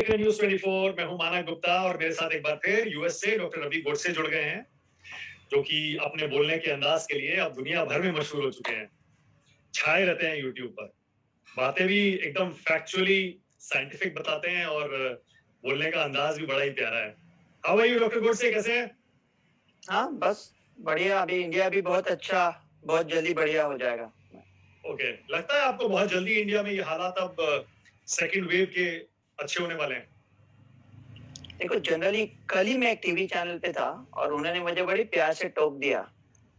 News 24 मैं हूं मानक गुप्ता और मेरे साथ एक बार फिर यूएस से डॉक्टर रवि गोडसे जुड़ गए हैं, जो कि अपने बोलने के अंदाज के लिए अब दुनिया भर में मशहूर हो चुके हैं। छाए रहते हैं यूट्यूब पर। बातें भी एकदम फैक्चुअली साइंटिफिक बताते हैं और बोलने का अंदाज भी बड़ा ही प्यारा है। How are you doctor Godse, कैसे हैं? हाँ, बस बढ़िया। अभी इंडिया भी बहुत जल्दी बढ़िया हो जाएगा। ओके, लगता है आपको बहुत जल्दी इंडिया में ये हालात अब सेकंड वेव के अच्छे होने वाले हैं? देखो, जनरली कल ही मैं एक टीवी चैनल पे था और उन्होंने मुझे बड़ी प्यार से टोक दिया।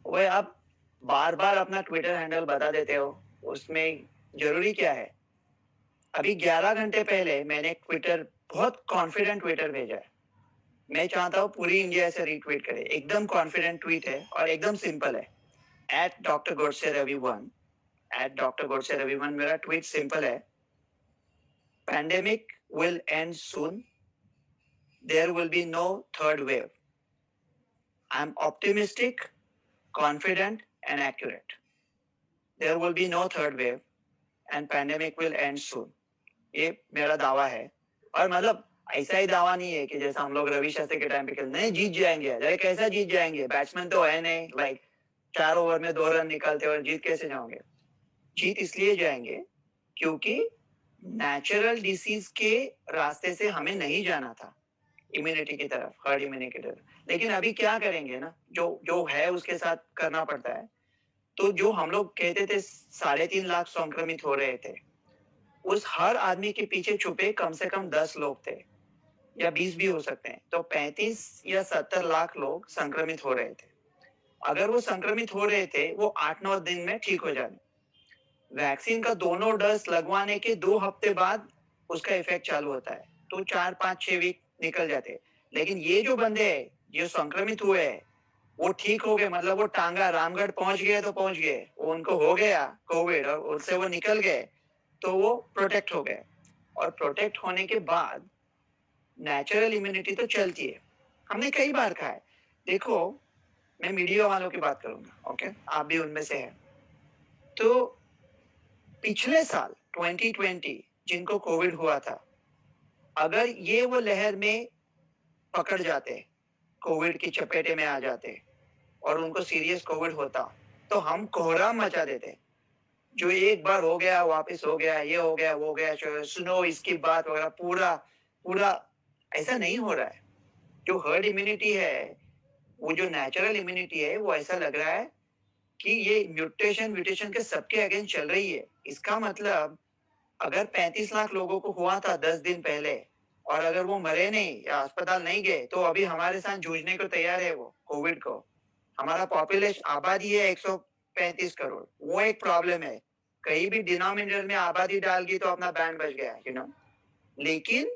"ओए, आप बार-बार अपना ट्विटर हैंडल बता देते हो, उसमें ज़रूरी क्या है?" अभी 11 घंटे पहले मैंने एक बहुत कॉन्फिडेंट ट्विटर भेजा है। मैं चाहता हूँ पूरी इंडिया इसे रीट्वीट करे। एकदम कॉन्फिडेंट ट्वीट है और एकदम सिंपल है। @डॉक्टर गोडसे रवि1 @डॉक्टर गोडसे रवि1 मेरा ट्वीट सिंपल है। "Pandemic will and soon. There will be no third wave. I'm optimistic, confident, and accurate. There will be no third wave, and pandemic will end soon." ये मेरा दावा है। और मतलब ऐसा ही दावा नहीं है कि जैसा हम लोग रवि शास्त्री के टाइम पे खेलते नहीं, जीत जाएंगे। अरे कैसा जीत जाएंगे? बैट्समैन तो है नहीं, लाइक 4 ओवर में 2 रन निकालते और जीत कैसे जाओगे? जीत इसलिए जाएंगे क्योंकि नेचुरल डिसीज के रास्ते से हमें नहीं जाना था, इम्यूनिटी की तरफ, हर्ड इम्यूनिटी की तरफ। लेकिन अभी क्या करेंगे ना, जो जो है उसके साथ करना पड़ता है। तो जो हम लोग कहते थे 3.5 लाख संक्रमित हो रहे थे, उस हर आदमी के पीछे छुपे कम से कम 10 लोग थे, या 20 भी हो सकते हैं। तो 35 या 70 लाख लोग संक्रमित हो रहे थे। अगर वो संक्रमित हो रहे थे, वो 8-9 दिन में ठीक हो जाने। वैक्सीन का दोनों डोज लगवाने के 2 हफ्ते बाद उसका इफेक्ट चालू होता है। तो 4-5-6 वीक निकल जाते हैं। लेकिन ये जो बंदे हैं, जो संक्रमित हुए हैं, वो ठीक हो गए, मतलब वो टांगा रामगढ़ पहुंच गए तो पहुंच गए। वो उनको हो गया कोविड और उससे वो निकल गए, तो वो प्रोटेक्ट हो गए। और प्रोटेक्ट होने के बाद नेचुरल इम्यूनिटी तो चलती है। हमने कई बार कहा है। देखो, मैं मीडिया वालों की बात करूंगा, ओके? आप भी उनमें से हैं। तो पिछले साल 2020 जिनको कोविड हुआ था, अगर ये वो लहर में पकड़ जाते, कोविड की चपेटे में आ जाते और उनको सीरियस कोविड होता, तो हम कोहराम मचा देते। जो एक बार हो गया वापस हो गया, ये हो गया वो हो गया, सुनो इसकी बात वगैरह, पूरा पूरा ऐसा नहीं हो रहा है। जो हर्ड इम्यूनिटी है, वो जो नेचुरल इम्यूनिटी है, वो ऐसा लग रहा है कि ये म्यूटेशन म्यूटेशन के सबके अगेंस्ट चल रही है। इसका मतलब अगर 35 लाख लोगों को हुआ था 10 दिन पहले, और अगर वो मरे नहीं या अस्पताल नहीं गए, तो अभी हमारे साथ जूझने को तैयार है वो कोविड को। हमारा पॉपुलेशन आबादी है 135 करोड़, वो एक प्रॉब्लम है। कहीं भी डिनोमिनेटर में आबादी डाल दी तो अपना बैंड बज गया, लेकिन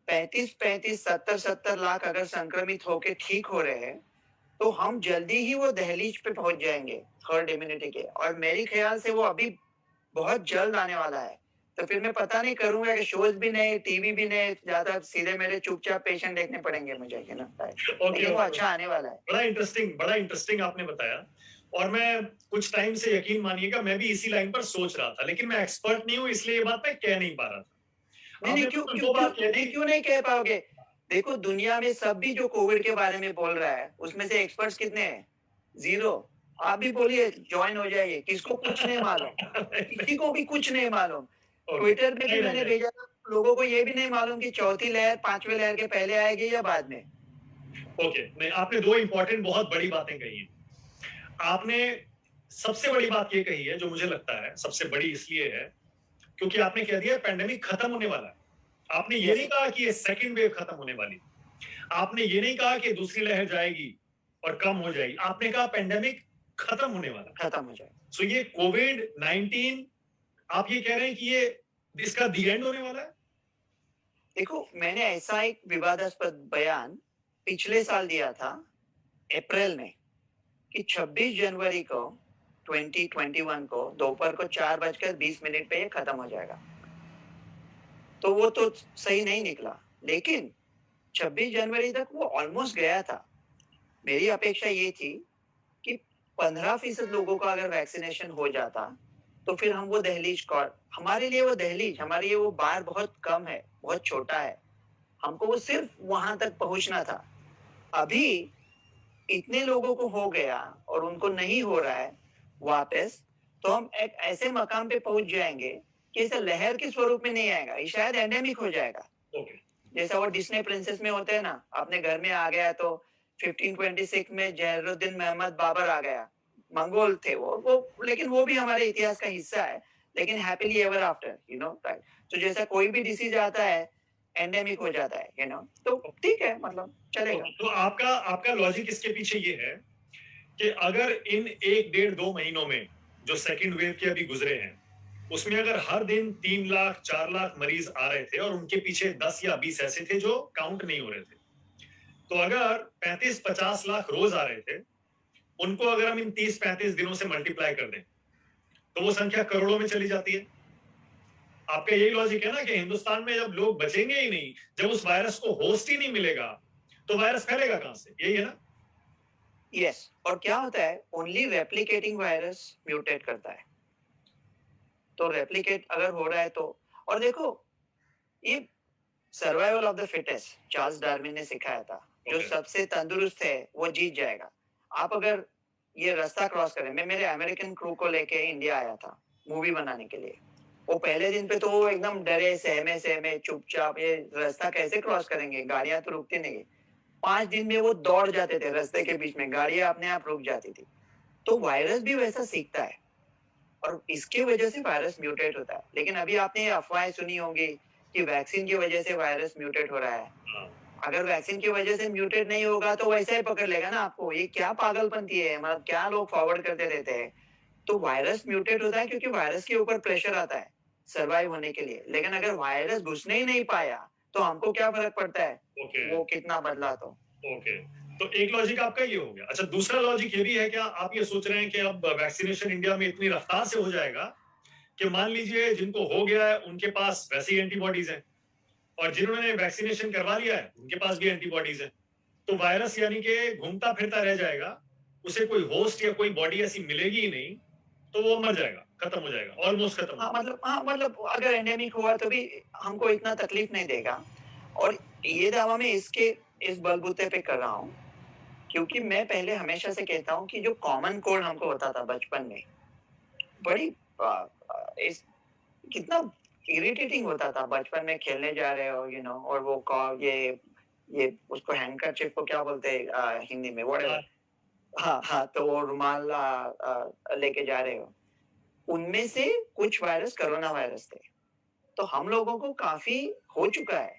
35-35, 70-70 लाख अगर संक्रमित होके ठीक हो रहे हैं, तो हम जल्दी ही वो दहलीज पे पहुंच जाएंगे हर्ड इम्यूनिटी के। और मेरे ख्याल से वो अभी बहुत जल्द आने वाला है। तो फिर मैं पता नहीं करूंगा कि शोज भी नहीं, टीवी भी नहीं, ज्यादा सीधे मेरे चुपचाप पेशेंट देखने पड़ेंगे मुझे, ओके, लेकिन वो ओके। अच्छा आने वाला है। बड़ा इंटरेस्टिंग आपने बताया। और मैं कुछ टाइम से, यकीन मानिएगा, मैं भी इसी लाइन पर सोच रहा था, लेकिन मैं एक्सपर्ट नहीं हूं, इसलिए ये बात मैं कह नहीं पा रहा था। नहीं नहीं, आपने क्यों तो क्यों दो क्यों बात कह दी। नहीं, क्यों नहीं कह पाओगे? देखो, दुनिया में सब भी जो कोविड के बारे में बोल रहा है, उसमें से एक्सपर्ट्स कितने हैं? जीरो। आप भी बोलिए, ज्वाइन हो जाइए। किसको कुछ नहीं मालूम, किसी को भी कुछ नहीं मालूम। ओके, ट्विटर पे भी नहीं, नहीं, मैंने नहीं। भेजा था, लोगों को ये भी नहीं मालूम कि चौथी लहर पांचवी लहर के पहले आएगी या बाद में। ओके, नहीं, आपने दो इंपॉर्टेंट बहुत बड़ी बातें कही हैं। आपने सबसे बड़ी बात ये कही है, जो मुझे लगता है सबसे बड़ी इसलिए है क्योंकि आपने कह दिया पैंडेमिक खत्म होने वाला है। आपने ये यस। नहीं कहा कि ये सेकंड वेव खत्म होने वाली। आपने ये नहीं कहा कि दूसरी लहर जाएगी और कम हो जाएगी। आपने कहा पैंडेमिक खत्म होने वाला है। खत्म हो जाए। सो ये कोविड 19, आप ये कह रहे हैं कि ये इसका दी एंड होने वाला है? देखो, मैंने ऐसा एक विवादास्पद बयान पिछले साल दिया था, अप्रैल में, कि 26 जनवरी को 2021 को दोपहर को 4:20 पे ये खत्म हो जाएगा। तो वो तो सही नहीं निकला, लेकिन 26 जनवरी तक वो ऑलमोस्ट गया था। मेरी अपेक्षा ये थी कि 15% लोगों का अगर वैक्सीनेशन हो जाता, तो फिर हम वो दहलीज हमारे लिए वो बार बहुत कम है, बहुत छोटा है। हमको वो सिर्फ वहां तक पहुंचना था। अभी इतने लोगों को हो गया और उनको नहीं हो रहा है वापस, तो हम एक ऐसे मकाम पे पहुंच जाएंगे कि इसे लहर के स्वरूप में नहीं आएगा, ये शायद एंडेमिक हो जाएगा। ओके। जैसा वो डिस्ने प्रिंसेस में होते हैं ना, अपने घर में आ गया तो 1526 में जहरुद्दीन मोहम्मद बाबर आ गया, मंगोल थे वो लेकिन वो भी हमारे इतिहास का हिस्सा है, लेकिन happily ever after, you know, right. तो जैसा कोई भी डिसीज आता है एंडेमिक हो जाता है, यू नो, तो ठीक है, मतलब चलेगा। तो आपका आपका लॉजिक इसके पीछे ये है कि अगर इन 1 डेढ़ 2 महीनों में जो सेकंड वेव के अभी गुजरे हैं, उसमें अगर हर दिन 3 लाख 4 लाख मरीज आ रहे थे और उनके पीछे 10 या 20 ऐसे थे जो काउंट नहीं हो रहे थे, तो अगर 35-50 लाख रोज आ रहे थे, उनको अगर हम इन 30-35 दिनों से मल्टीप्लाई कर दें तो वो संख्या करोड़ों में चली जाती है। आपका यही लॉजिक है ना कि हिंदुस्तान में जब लोग बचेंगे ही नहीं, जब उस वायरस को होस्ट ही नहीं मिलेगा, तो वायरस फैलेगा कहां से? यही है ना? यस, और क्या होता है, ओनली रेप्लिकेटिंग वायरस म्यूटेट करता है। तो रेप्लिकेट अगर हो रहा है तो, और देखो, ये survival of the fittest Charles Darwin ने सिखाया था, जो Okay. सबसे तंदुरुस्त है वो जीत जाएगा। आप अगर ये रास्ता क्रॉस करें, मैं मेरे अमेरिकन क्रू को लेके इंडिया आया था मूवी बनाने के लिए। वो पहले दिन पे तो वो एकदम डरे, सहमे सहमे चुपचाप, ये रास्ता कैसे क्रॉस करेंगे, गाड़ियां तो रुकती नहीं। 5 दिन में वो दौड़ जाते थे रास्ते के बीच में, गाड़ियां अपने आप रुक जाती थी। तो वायरस भी वैसा सीखता है और इसके वजह से वायरस म्यूटेट होता है। लेकिन अभी आपने ये अफवाहें सुनी होंगी कि वैक्सीन की वजह से वायरस म्यूटेट हो रहा है। हाँ। अगर वैक्सीन की वजह से म्यूटेट नहीं होगा तो वैसे ही पकड़ लेगा ना आपको। ये क्या पागलपंती है, मतलब क्या लोग फॉरवर्ड करते रहते हैं। तो वायरस म्यूटेट होता है क्योंकि वायरस के ऊपर प्रेशर आता है सरवाइव होने के लिए। लेकिन अगर वायरस घुसने ही नहीं पाया तो हमको क्या फर्क पड़ता है ओके। वो कितना बदला तो। ओके, तो एक लॉजिक आपका ये हो गया। अच्छा, दूसरा लॉजिक ये भी है, क्या आप ये सोच रहे हैं कि अब वैक्सीनेशन इंडिया में इतनी रफ्तार से हो जाएगा कि मान लीजिए जिनको हो गया है उनके पास वैसे ही एंटीबॉडीज हैं, और जिन्होंने वैक्सीनेशन करवा लिया है उनके पास भी एंटीबॉडीज हैं, तो वायरस यानी कि घूमता फिरता रह जाएगा, उसे कोई होस्ट या कोई बॉडी ऐसी मिलेगी ही नहीं, तो वो मर जाएगा, खत्म हो जाएगा, ऑलमोस्ट खत्म हो जाएगा। हाँ मतलब अगर एंडेमिक हुआ तो भी हमको इतना तकलीफ नहीं देगा। और ये दावा मैं इसके इस बलबूते पे कर रहा हूँ क्योंकि मैं पहले हमेशा से कहता हूँ कि जो कॉमन कोल्ड हमको होता था बचपन में, बड़ी इस कितना इरिटेटिंग होता था। बचपन में खेलने जा रहे हो, यू नो, और वो ये उसको हैंडकरचिप को क्या बोलते हैं हिंदी में, व्हाटएवर। हाँ हाँ, तो वो रुमाल लेके जा रहे हो। उनमें से कुछ वायरस कोरोना वायरस थे, तो हम लोगों को काफी हो चुका है।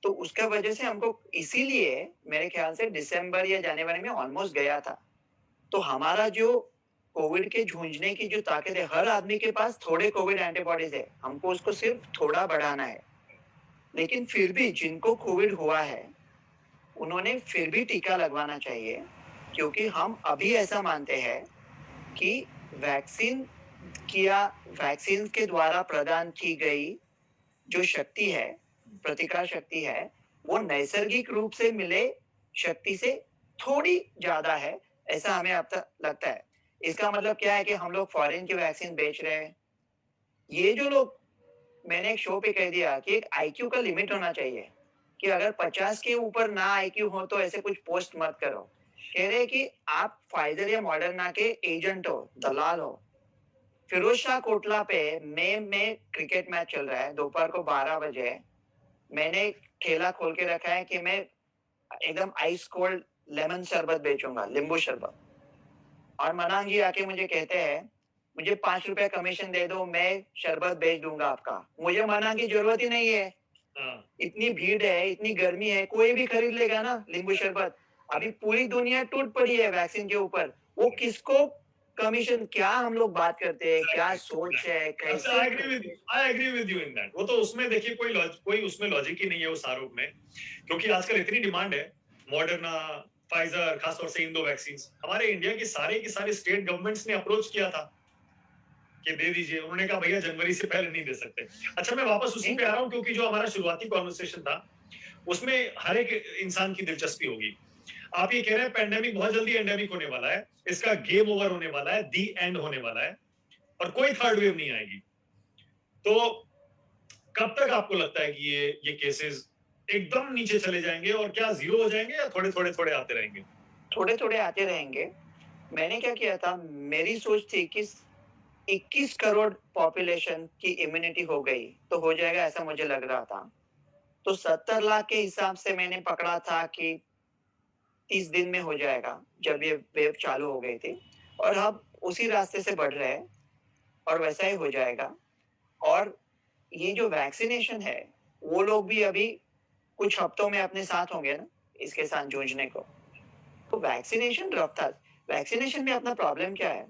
तो उसका वजह से हमको इसीलिए मेरे ख्याल से दिसंबर या जनवरी में ऑलमोस्ट गया था। तो हमारा जो कोविड के जूझने की जो ताकत है, हर आदमी के पास थोड़े कोविड एंटीबॉडीज है, हमको उसको सिर्फ थोड़ा बढ़ाना है। लेकिन फिर भी जिनको कोविड हुआ है उन्होंने फिर भी टीका लगवाना चाहिए, क्योंकि हम अभी ऐसा मानते हैं कि वैक्सीन वैक्सीन के द्वारा प्रदान की गई जो शक्ति है, प्रतिकार शक्ति है, वो नैसर्गिक रूप से मिले शक्ति से थोड़ी ज्यादा है, ऐसा हमें अब तक लगता है। इसका मतलब क्या है कि हम लोग फॉरेन की वैक्सीन बेच रहे हैं। ये जो लोग, मैंने एक शो पे कह दिया कि एक आईक्यू का लिमिट होना चाहिए, कि अगर 50 के ऊपर ना आईक्यू हो तो ऐसे कुछ पोस्ट मत करो। कह रहे हैं कि आप फाइजर या मॉडर्ना के एजेंट हो, दलाल हो। फिरोज शाह कोटला पे मई में क्रिकेट मैच चल रहा है, दोपहर को 12 बजे। मैंने ठेला खोल के रखा है कि मैं एकदम आइस कोल्ड लेमन शरबत बेचूंगा, नींबू शरबत। और मनांग जी आके मुझे कहते हैं, मुझे 5 रुपए कमीशन दे दो, मैं शरबत बेच दूंगा आपका। मुझे मनांग की जरूरत ही नहीं है। हाँ। इतनी भीड़ है, इतनी गर्मी है, कोई भी खरीद लेगा ना नींबू शरबत। अभी पूरी दुनिया टूट पड़ी है वैक्सीन के ऊपर। वो किसको कमीशन, क्या हम लोग बात करते हैं, क्या सोच है, अच्छा, कैसे। I agree with you in that. वो तो उसमें देखिए कोई उसमें लॉजिक ही नहीं है उस आरोप में, क्योंकि आजकल इतनी डिमांड है मॉडर्ना, फाइजर, खासतौर से इन दो वैक्सीन। हमारे इंडिया की सारी स्टेट गवर्नमेंट्स ने अप्रोच किया था कि दे दीजिए, उन्होंने कहा भैया जनवरी से पहले नहीं दे सकते। अच्छा, मैं वापस उसी पे आ रहा हूँ, क्योंकि जो हमारा शुरुआती कॉन्वर्सेशन था उसमें हर एक इंसान की दिलचस्पी होगी। आप ये कह रहे हैं पेंडेमिक बहुत जल्दी एंडेमिक होने वाला है, इसका गेम ओवर होने वाला है, दी एंड होने वाला है, और कोई थर्ड वेव नहीं आएगी। तो कब तक आपको लगता है कि ये केसेस एकदम नीचे चले जाएंगे और क्या जीरो हो जाएंगे या थोड़े थोड़े थोड़े आते रहेंगे? थोड़े थोड़े आते रहेंगे। मैंने क्या किया था, मेरी सोच थी कि 21 करोड़ पॉपुलेशन की इम्यूनिटी हो गई तो हो जाएगा, ऐसा मुझे लग रहा था। तो 70 लाख के हिसाब से मैंने पकड़ा था कि 30 दिन में हो जाएगा, जब ये वेव चालू हो गई थी। और अब उसी रास्ते से बढ़ रहे हैं और वैसा ही हो जाएगा। और ये जो वैक्सीनेशन है, वो लोग भी अभी कुछ हफ्तों में अपने साथ होंगे ना, इसके साथ जूझने को। तो वैक्सीनेशन रफ्तार, वैक्सीनेशन में अपना प्रॉब्लम क्या है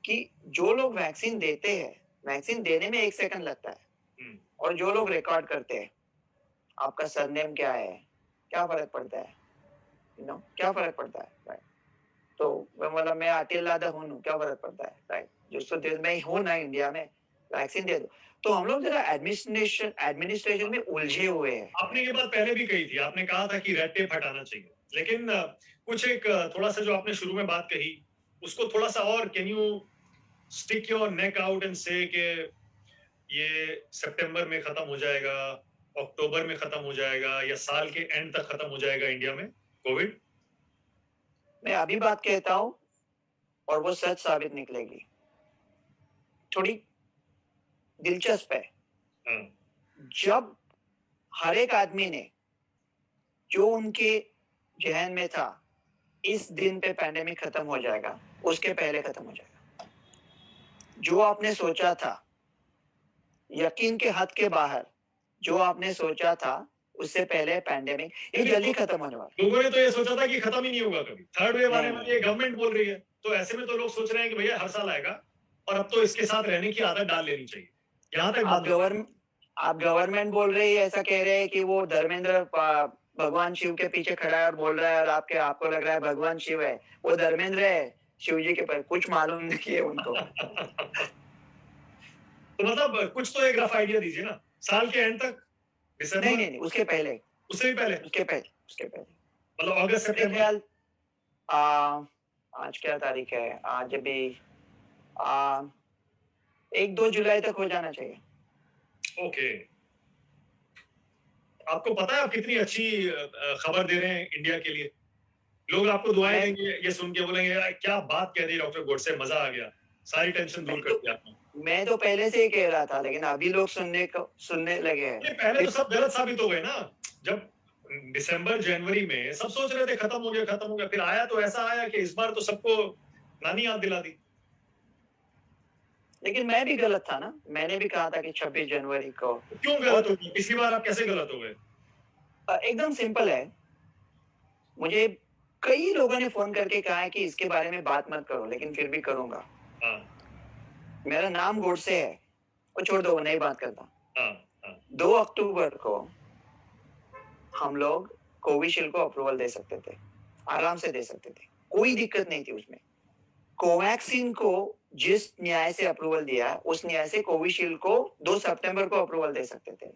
कि जो लोग वैक्सीन देते हैं, वैक्सीन देने में 1 सेकंड लगता है। हम्म, और जो लोग रिकॉर्ड करते हैं, आपका सरनेम क्या है, क्या फ़र्क पड़ता है? क्या फ़र्क पड़ता है? राइट। तो मैं बोला मैं अकेला दा हूँ, क्या फ़र्क पड़ता है? राइट। जिसको देश में हूँ ना इंडिया में, वैक्सीन दे दो। तो हम लोग ज़रा एडमिनिस्ट्रेशन में उलझे हुए हैं। आपने ये बात पहले भी कही थी, आपने कहा था कि रेड टेप हटाना चाहिए, लेकिन कुछ एक थोड़ा सा जो आपने शुरू में बात कही, उसको थोड़ा सा और can you stick your neck out and से कि ये सितंबर में खत्म हो जाएगा, अक्टूबर में खत्म हो जाएगा या साल के एंड तक खत्म हो जाएगा इंडिया में कोविड? मैं अभी बात कहता हूँ और वो सच साबित निकलेगी। थोड़ी दिलचस्प है। हाँ, जब हर एक आदमी ने जो उनके ज़हन में था, इस दिन पे पैंडेमिक खत्म हो जाएगा, उसके पहले खत्म हो जाएगा। जो आपने सोचा था, यकीन के हद के बाहर, जो आपने सोचा था, उससे पहले पैंडेमिक ये जल्दी खत्म होने वाला लोगों ने तो ये सोचा था कि खत्म ही नहीं होगा कभी, थर्ड वेव आने नहीं, वाली है, गवर्नमेंट बोल रही है, तो ऐसे में तो लोग सोच रहे हैं कि भैया हर साल आएगा और अब तो इसके साथ रहने की आदत डाल लेनी चाहिए। यहाँ तक आप बात आप गवर्नमेंट बोल रहे हैं, ऐसा कह रहे हैं कि वो धर्मेंद्र भगवान शिव के पीछे खड़ा है और बोल रहा है, और आपको लग रहा है भगवान शिव है। वो धर्मेंद्र है, शिव जी के पर कुछ मालूम नहीं है उनको। तो मतलब कुछ तो एक रफ आइडिया दीजिए ना, साल के एंड तक, नहीं, दिसंबर, नहीं, नहीं, उसके पहले, उससे भी पहले, उसके पहले। मतलब अगस्त मेरे सितंबर। ख्याल आ, आज क्या तारीख है? आज अभी आ, 1-2 जुलाई तक हो जाना चाहिए। ओके, आपको पता है आप कितनी अच्छी खबर दे रहे हैं इंडिया के लिए? लोग आपको दुआएं मैं देंगे, ये सुन के बोलेंगे यार क्या बात कह दी डॉक्टर गोडसे, मजा आ गया, सारी टेंशन दूर मैं कर तो दिया आपने। मैं तो पहले से ही कह रहा था, लेकिन अभी लोग सुनने लगे ये हैं। पहले तो सब गलत साबित हो गए ना, जब दिसंबर जनवरी में सब सोच रहे थे खत्म हो गया खत्म हो गया, फिर आया तो ऐसा आया कि इस बार तो सबको नानी याद दिला दी। लेकिन मैं भी गलत था ना, मैंने भी कहा था कि 26 जनवरी को। तो क्यों गलत और हो गया, पिछली बार आप कैसे गलत हो गए? एकदम सिंपल है। मुझे कई लोगों ने फोन करके कहा है कि इसके बारे में बात मत करो, लेकिन फिर भी करूंगा। हाँ, मेरा नाम गोडसे है, वो छोड़ दो, नहीं बात करता। हाँ, हाँ, 2 अक्टूबर को हम लोग कोविशील्ड को अप्रूवल दे सकते थे, आराम से दे सकते थे, कोई दिक्कत नहीं थी उसमें। कोवैक्सीन को जिस न्याय से अप्रूवल दिया, उस न्याय से कोविशील्ड को 2 सितंबर को अप्रूवल दे सकते थे।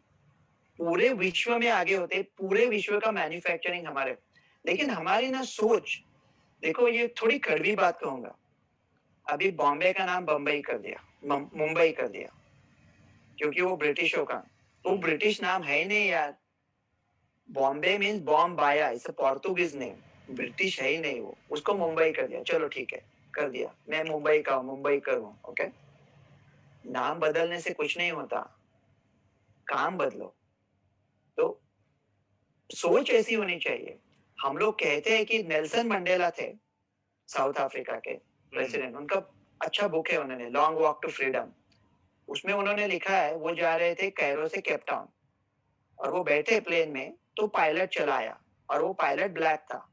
पूरे विश्व में आगे होते, पूरे विश्व का मैन्युफैक्चरिंग हमारे। लेकिन हमारी ना सोच, देखो ये थोड़ी कड़वी बात कहूंगा, अभी बॉम्बे का नाम बम्बई कर दिया, मुंबई कर दिया, क्योंकि वो ब्रिटिशों का, वो ब्रिटिश नाम है ही नहीं यार। बॉम्बे मीन्स बॉम्ब बाया, it's a Portuguese name, British है ही नहीं वो, उसको मुंबई कर दिया। चलो ठीक है, कर दिया, मैं मुंबई का हूँ, मुंबई कर हूँ, ओके। नाम बदलने से कुछ नहीं होता, काम बदलो। तो सोच ऐसी होनी चाहिए। हम लोग कहते हैं कि नेल्सन मंडेला थे, साउथ अफ्रीका के प्रेसिडेंट, उनका अच्छा बुक है, उन्होंने लॉन्ग वॉक टू फ्रीडम, उसमें उन्होंने लिखा है, वो जा रहे थे कैरो से केप टाउन और वो बैठे प्लेन में, तो पायलट चलाया और वो पायलट ब्लैक था।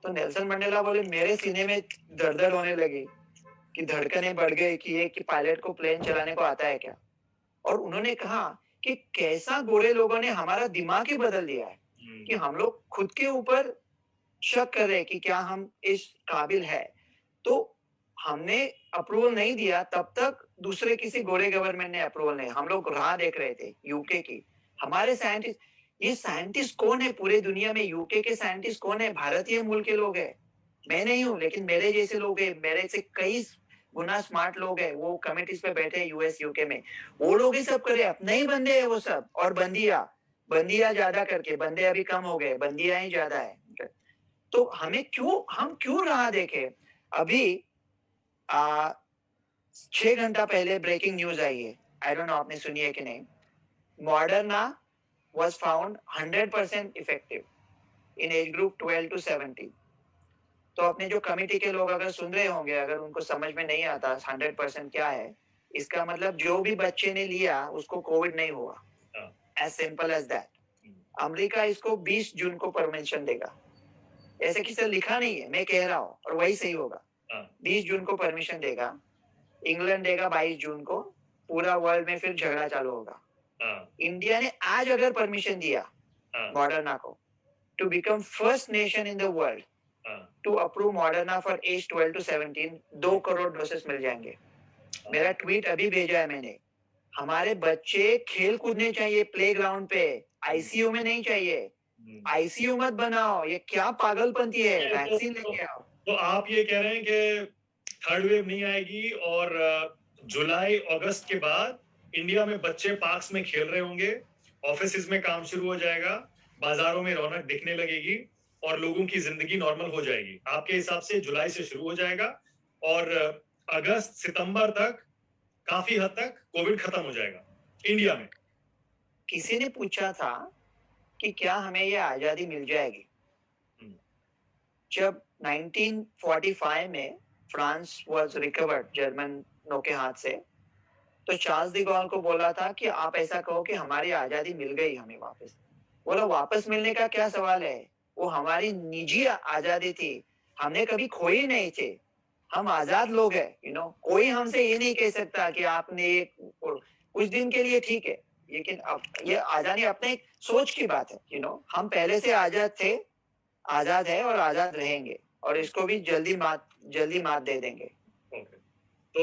तो नेल्सन मंडेला बोले, मेरे सीने में दर्द होने लगी कि धड़कनें बढ़ गई कि ये कि पायलट को प्लेन चलाने को आता है क्या। और उन्होंने कहा कि कैसा गोरे लोगों ने हमारा दिमाग ही बदल दिया है कि हम लोग खुद के ऊपर शक कर रहे हैं कि क्या हम इस काबिल है। तो हमने अप्रूवल नहीं दिया, तब तक दूसरे किसी गोरे गवर्नमेंट ने अप्रूवल नहीं, हम लोग राह देख रहे थे यूके की। हमारे साइंटिस्ट, ये साइंटिस्ट कौन है पूरे दुनिया में? यूके के साइंटिस्ट कौन है? भारतीय मूल के लोग हैं। मैं नहीं हूँ, लेकिन मेरे जैसे लोग हैं, मेरे से कई गुना स्मार्ट लोग हैं, वो कमिटीज पे बैठे हैं यूएस यूके में, वो लोग ही सब करे, अपने ही बंदे हैं वो सब, और बंदिया बंदियां ज्यादा करके, बंदे अभी कम हो गए, बंदियां ही ज्यादा है। तो हम क्यों राह देखे? अभी 6 घंटा पहले ब्रेकिंग न्यूज आई है, आई डोंट नो आपने सुनी है कि नहीं। Moderna was found 100% effective in age group 12 to 17। तो अपने जो कमिटी के लोग अगर सुन रहे होंगे, अगर उनको समझ में नहीं आता 100% क्या है, इसका मतलब जो भी बच्चे ने लिया उसको कोविड नहीं हुआ। As simple as that. America इसको 20 जून को परमिशन देगा, ऐसे किसी ने लिखा नहीं है, मैं कह रहा हूँ और वही सही होगा। 20 जून को परमिशन देगा, इंग्लैंड देगा 22 जून को, पूरा वर्ल्ड में फिर झगड़ा चालू होगा। इंडिया ने आज अगर परमिशन दिया मॉडर्ना को to become first nation in the world to approve Moderna for age 12 to 17, 2 crore doses मिल जाएंगे। मेरा ट्वीट अभी भेजा है मैंने। हमारे बच्चे खेल कूदने चाहिए प्लेग्राउंड पे, आईसीयू में नहीं चाहिए। आईसीयू मत बनाओ, ये क्या पागलपंती है, वैक्सीन लेके आओ। तो आप ये कह रहे हैं कि थर्ड वेव नहीं आएगी और जुलाई अगस्त के बाद इंडिया में बच्चे पार्क्स में खेल रहे होंगे, ऑफिस में काम शुरू हो जाएगा, बाजारों में रौनक दिखने लगेगी और लोगों की जिंदगी नॉर्मल हो जाएगी। आपके हिसाब से जुलाई से शुरू हो जाएगा और अगस्त सितंबर तक काफी हद तक कोविड खत्म हो जाएगा इंडिया में। किसी ने पूछा था कि क्या हमें ये आजादी मिल जाएगी? जब 1945 में फ्रांस वाज रिकवर्ड जर्मनों के हाथ से, तो चार्ल्स डी गॉल को बोला था कि आप ऐसा कहो कि हमारी आजादी मिल गई हमें वापस। बोला वापस मिलने का क्या सवाल है, वो हमारी निजी आजादी थी, हमने कभी खोई नहीं थे, हम आजाद लोग हैं, कोई हमसे ये नहीं कह सकता कि आपने कुछ दिन के लिए ठीक है, लेकिन अब ये आजादी अपने सोच की बात है। हम पहले से आजाद थे, आजाद है और आजाद रहेंगे, और इसको भी जल्दी मात दे देंगे। तो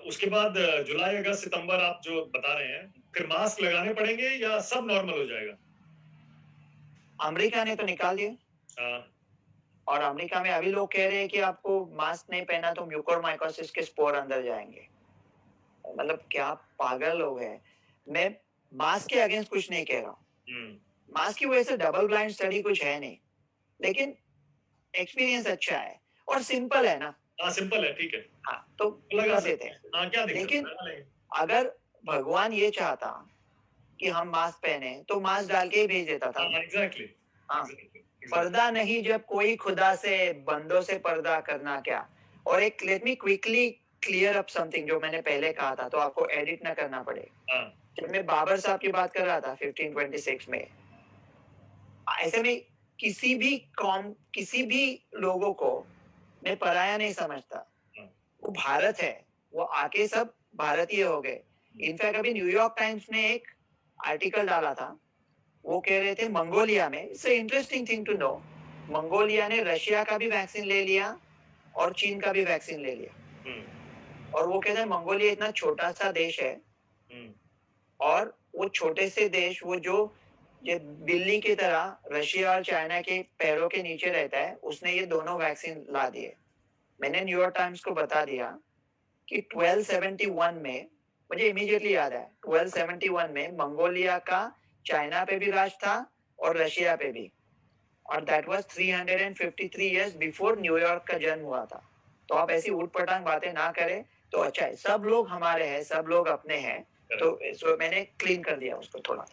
उसके बाद जुलाई अगस्त सितंबर आप जो बता रहे हैं, फिर मास्क लगाने पड़ेंगे या सब नॉर्मल हो जाएगा? अमेरिका ने तो निकाल दिया, और अमेरिका में अभी लोग कह रहे हैं कि आपको मास्क नहीं पहना तो म्यूकोरमाइकोसिस के स्पोर अंदर जाएंगे। मतलब क्या पागल लोग हैं। मैं मास्क के अगेंस्ट कुछ नहीं कह रहा हूँ, मास्क की वजह से डबल ब्लाइंड स्टडी कुछ है नहीं, लेकिन एक्सपीरियंस अच्छा है और सिंपल है ना। सिंपल है, ठीक है। हाँ, तो लगा देते हैं। क्या लेकिन अगर भगवान ये चाहता कि हम मास्क पहने तो मास्क डाल के ही भेज देता था। एग्जैक्टली। पर्दा नहीं जब कोई खुदा से, बंदों से पर्दा करना क्या। और एक let me quickly clear up something जो मैंने पहले कहा था, तो आपको एडिट ना करना पड़े। जब मैं बाबर साहब की बात कर रहा था 1526 में, ऐसे में किसी भी लोगों को मैं पराया नहीं समझता। वो भारत है, वो आके सब भारतीय हो गए। इनफैक्ट अभी न्यूयॉर्क टाइम्स ने एक आर्टिकल डाला था, वो कह रहे थे मंगोलिया में, it's interesting thing to know, Mongolia ने रशिया का भी वैक्सीन ले लिया और चीन का भी वैक्सीन ले लिया। और वो कहते हैं मंगोलिया इतना छोटा सा देश है, और वो छोटे से देश, वो जो ये बिल्ली की तरह रशिया और चाइना के पैरों के नीचे रहता है, उसने ये दोनों वैक्सीन ला दिए। मैंने न्यूयॉर्क टाइम्स को बता दिया कि 1271 में, मुझे इमीडिएटली याद है, 1271 में मंगोलिया का चाइना पे भी राज था और रशिया पे भी, और that was 353 years before New York का जन्म हुआ था। तो आप ऐसी उठपटांग बातें ना करें तो अच्छा है। सब लोग हमारे हैं, सब लोग अपने हैं, तो मैंने क्लीन कर दिया उसको थोड़ा।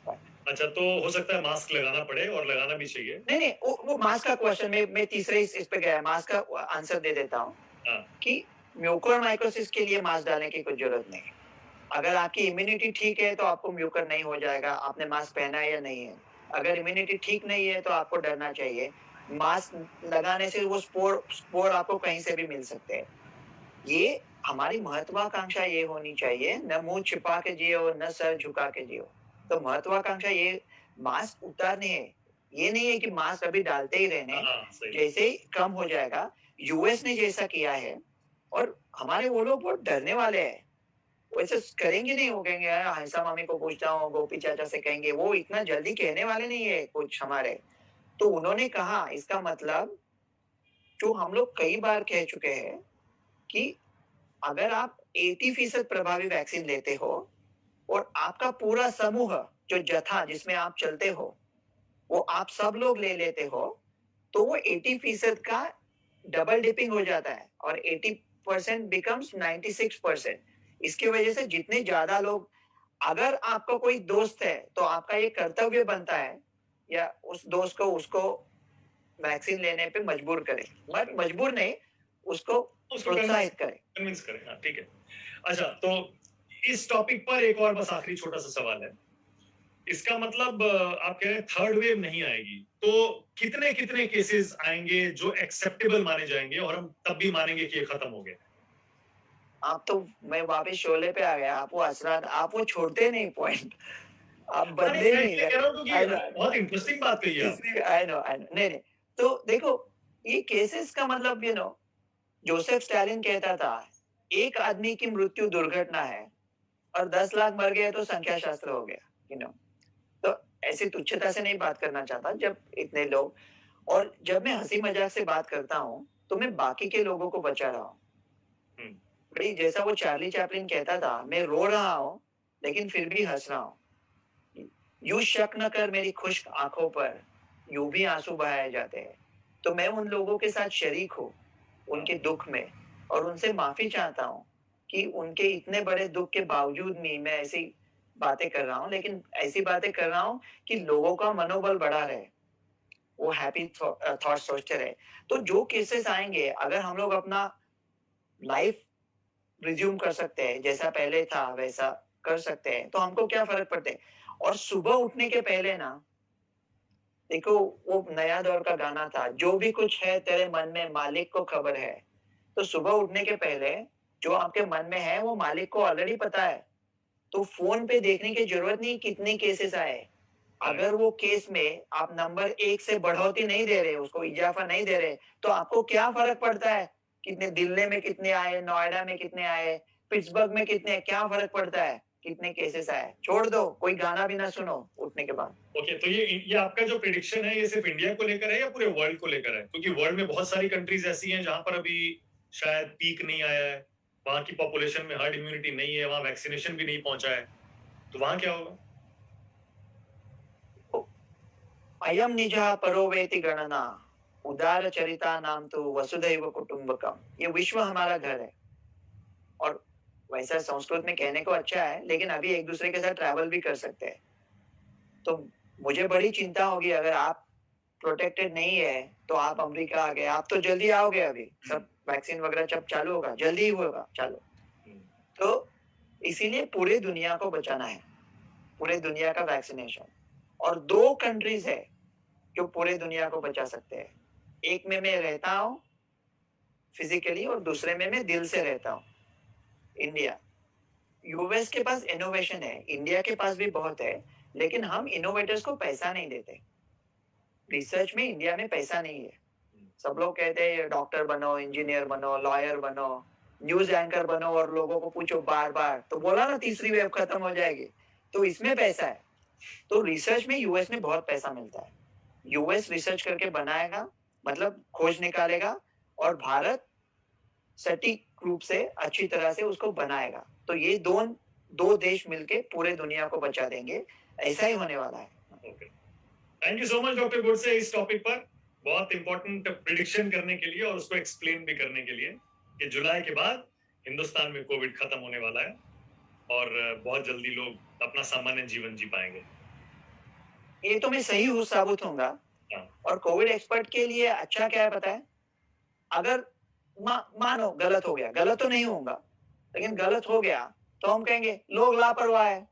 अच्छा, तो हो सकता है मास्क लगाना पड़े और लगाना भी चाहिए। नहीं, वो मास्क का क्वेश्चन मैं तीसरे इस पे गया, मास्क का आंसर दे देता हूँ कि म्यूकोरमाइकोसिस के लिए मास्क डालने की कोई जरूरत नहीं। अगर आपकी इम्यूनिटी ठीक है तो आपको म्यूकर नहीं हो जाएगा, आपने मास्क पहना है या नहीं है। अगर इम्यूनिटी ठीक नहीं है तो आपको डरना चाहिए। मास्क लगाने से वो स्पोर आपको कहीं से भी मिल सकते हैं। ये हमारी महत्वाकांक्षा ये होनी चाहिए, न मुंह छिपा के जियो, न सर झुका के जियो। तो महत्वाकांक्षा ये मास्क उतारनी है, ये नहीं है कि मास्क अभी डालते ही रहने, जैसे ही कम हो जाएगा। यूएस ने जैसा किया है, और हमारे वो लोग बहुत डरने वाले हैं, वैसे करेंगे नहीं, वो कहेंगे हंसा मामी को पूछता हूँ, गोपी चाचा से कहेंगे, वो इतना जल्दी कहने वाले नहीं है कुछ हमारे। तो उन्होंने कहा, इसका मतलब जो हम लोग कई बार कह चुके हैं कि अगर आप 80% प्रभावी वैक्सीन लेते हो और आपका पूरा समूह जो जथा जिसमें आप चलते हो, वो आप सब लोग ले लेते हो, तो वो 80% का डबल डिपिंग हो जाता है और 80% बिकम्स 96%। इसकी वजह से जितने ज्यादा लोग, अगर आपका कोई दोस्त है तो आपका ये कर्तव्य बनता है या उस दोस्त को उसको वैक्सीन लेने पे मजबूर करें, मत मजबूर नहीं, उसको उसको प्रोत्साहित करें। कन्विंस करें, हाँ ठीक है। अच्छा, तो इस टॉपिक पर एक और बस आखिरी छोटा सा सवाल है। इसका मतलब आप कह रहे हैं थर्ड वेव नहीं आएगी, तो कितने कितने केसेस आएंगे जो एक्सेप्टेबल माने जाएंगे और हम तब भी मानेंगे कि ये खत्म हो गया? आप तो, मैं वापस शोले पे आ गया, आप वो असरात, आप वो छोड़ते नहीं पॉइंट, आप अरे बदले मैं नहीं इसलिए कह रहा हूँ आई क्योंकि नो, बहुत इंटरेस्टिंग बात कही है आपने। इसलिए आई नो, नहीं नहीं, तो देखो, ये केसेस का मतलब, जोसेफ स्टालिन कहता था, एक आदमी की मृत्यु दुर्घटना है और 10 लाख मर गए तो संख्या शास्त्र हो गया, तो ऐसी तुच्छता से नहीं बात करना चाहता जब इतने लोग, और जब मैं हंसी मजाक से बात करता हूँ तो मैं बाकी के लोगों को बचा रहा हूँ। हम्म, भाई जैसा वो चार्ली चैपलिन कहता था, मैं रो रहा हूँ लेकिन फिर भी हंस रहा हूँ। यूं शक न कर मेरी खुश्क आंखों पर, यूं भी आंसू बहाए जाते हैं। तो मैं उन लोगों के साथ शरीक हूँ उनके दुख में, और उनसे माफी चाहता हूँ कि उनके इतने बड़े दुख के बावजूद भी मैं ऐसी बातें कर रहा हूँ, लेकिन ऐसी बातें कर रहा हूँ कि लोगों का मनोबल बढ़ा रहे, वो हैप्पी थॉट सोचते रहे। तो जो केसेस आएंगे, अगर हम लोग अपना लाइफ रिज्यूम कर सकते हैं, जैसा पहले था वैसा कर सकते हैं, तो हमको क्या फर्क पड़ता है। और सुबह उठने के पहले ना, देखो, वो नया दौर का गाना था, जो भी कुछ है तेरे मन में मालिक को खबर है। तो सुबह उठने के पहले जो आपके मन में है वो मालिक को ऑलरेडी पता है। तो फोन पे देखने की जरूरत नहीं कितने केसेस आए। अगर वो केस में आप नंबर 1 से बढ़ोतरी नहीं दे रहे, उसको इजाफा नहीं दे रहे, तो आपको क्या फर्क पड़ता है कितने दिल्ली में कितने आए, नोएडा में कितने आए, पिट्सबर्ग में कितने, क्या फर्क पड़ता है कितने केसेस आए। छोड़ दो, कोई गाना भी ना सुनो उठने के बाद। ओके, तो ये आपका जो प्रिडिक्शन है ये सिर्फ इंडिया को लेकर है या पूरे वर्ल्ड को लेकर है? क्योंकि वर्ल्ड में बहुत सारी कंट्रीज ऐसी हैं जहां पर अभी शायद पीक नहीं आया है, वहां की पॉपुलेशन में हर्ड इम्यूनिटी नहीं है, वहां वैक्सीनेशन भी नहीं पहुंचा है, तो वहां क्या होगा? अयम निजः परो वेति गणना, उदार चरिता नाम तो वसुधैव कुटुंबकम। ये विश्व हमारा घर है, और वैसा संस्कृत में कहने को अच्छा है, लेकिन अभी एक दूसरे के साथ ट्रैवल भी कर सकते हैं। तो मुझे बड़ी चिंता होगी अगर आप प्रोटेक्टेड नहीं है तो आप अमेरिका आ गए, आप तो जल्दी आओगे, अभी सब वैक्सीन वगैरह जब चालू होगा, जल्दी ही होगा चालू। तो इसीलिए पूरे दुनिया को बचाना है, पूरे दुनिया का वैक्सीनेशन। और 2 कंट्रीज है जो पूरे दुनिया को बचा सकते हैं। एक में मैं रहता हूँ फिजिकली और दूसरे में मैं दिल से रहता हूँ, इंडिया। यूएस के पास इनोवेशन है, इंडिया के पास भी बहुत है, लेकिन हम इनोवेटर्स को पैसा नहीं देते। रिसर्च में इंडिया में पैसा नहीं है। सब लोग कहते हैं डॉक्टर बनो, इंजीनियर बनो, लॉयर बनो, न्यूज एंकर बनो, और लोगों को पूछो बार बार, तो बोला ना तीसरी वेव खत्म हो जाएगी, तो इसमें पैसा है। तो रिसर्च में यूएस में बहुत पैसा मिलता है। यूएस रिसर्च करके बनाएगा, मतलब खोज निकालेगा, और भारत सटीक रूप से अच्छी तरह से उसको बनाएगा। तो ये दो देश मिलके पूरे दुनिया को बचा देंगे, ऐसा ही होने वाला है। Okay, thank you so much doctor गुडसे इस टॉपिक पर बहुत इंपॉर्टेंट प्रिडिक्शन करने के लिए और उसको एक्सप्लेन भी करने के लिए कि जुलाई के बाद हिंदुस्तान में कोविड खत्म होने वाला है और बहुत जल्दी लोग अपना सामान्य जीवन जी पाएंगे। ये तो मैं सही हूँ साबित होऊंगा। हाँ। और कोविड एक्सपर्ट के लिए अच्छा क्या है पता है, अगर मानो गलत हो गया, गलत तो नहीं होगा, लेकिन गलत हो गया तो हम कहेंगे लोग लापरवाह है,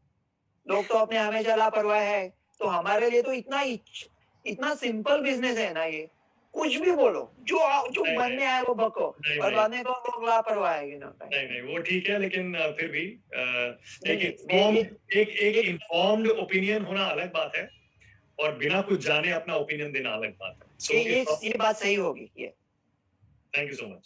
लोग तो अपने हमेशा लापरवाह है। तो हमारे लिए तो इतना सिंपल बिजनेस है ना ये, कुछ भी बोलो, जो नहीं, मन नहीं, में आए वो बको, नहीं, और नहीं, बाद में कहो लोग लापरवाह है। नहीं नहीं वो ठीक है, लेकिन फिर भी नहीं, एक नहीं, इन्फॉर्म्ड एक इन्फॉर्म्ड ओपिनियन होना अलग बात है और बिना कुछ जाने अपना ओपिनियन देना अलग बात है। सो ये बात सही होगी ये। Thank you so much.